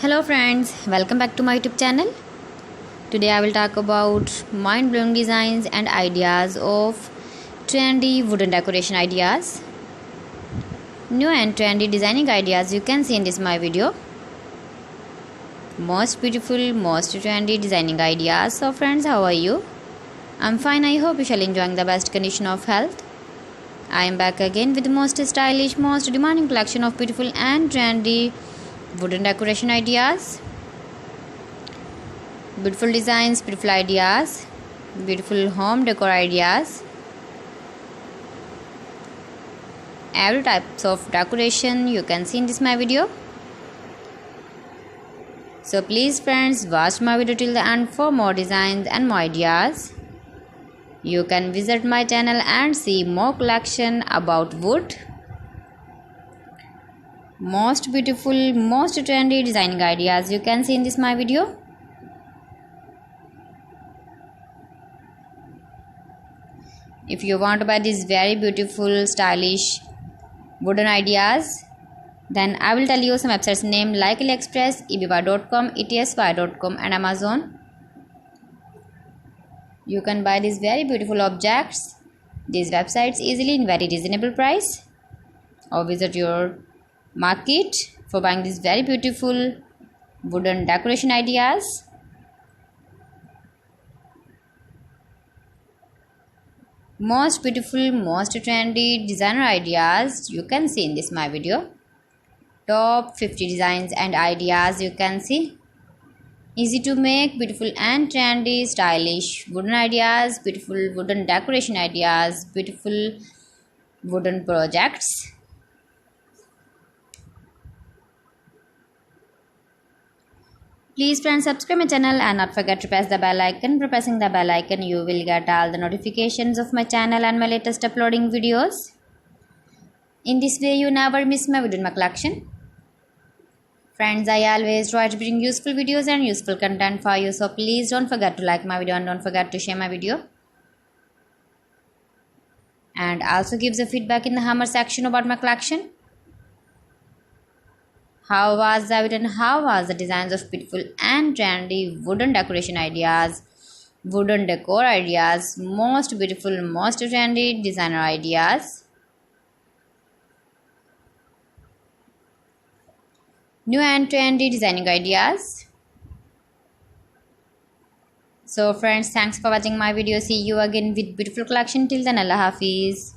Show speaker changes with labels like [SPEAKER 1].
[SPEAKER 1] Hello friends, welcome back to my YouTube channel. Today I will talk about mind-blowing designs and ideas of trendy wooden decoration ideas. New and trendy designing ideas you can see in this my video. Most beautiful, most trendy designing ideas. So friends, how are you? I'm fine. I hope you shall enjoying the best condition of health. I am back again with the most stylish, most demanding collection of beautiful and trendy wooden decoration ideas. Beautiful designs, beautiful ideas, beautiful home decor ideas. Every types of decoration you can see in this my video. So please friends, watch my video till the end for more designs and more ideas. You can visit my channel and see more collection about wood. Most beautiful, most trendy designing ideas you can see in this my video. If you want to buy these very beautiful, stylish wooden ideas, then I will tell you some websites name like AliExpress, eBay.com, etsy.com and Amazon. You can buy these very beautiful objects, these websites easily in very reasonable price, or visit your market for buying these very beautiful wooden decoration ideas. Most beautiful, most trendy designer ideas you can see in this my video. Top 50 designs and ideas you can see. Easy to make, beautiful and trendy, stylish wooden ideas, beautiful wooden decoration ideas, beautiful wooden projects. Please friends, subscribe my channel and not forget to press the bell icon. By pressing the bell icon, you will get all the notifications of my channel and my latest uploading videos. In this way, you never miss my video in my collection. Friends, I always try to bring useful videos and useful content for you. So please don't forget to like my video and don't forget to share my video. And also give the feedback in the hammer section about my collection. How was the video and how was the designs of beautiful and trendy wooden decoration ideas, wooden decor ideas, most beautiful, most trendy designer ideas. New and trendy designing ideas. So friends, thanks for watching my video. See you again with beautiful collection. Till then, Allah Hafiz.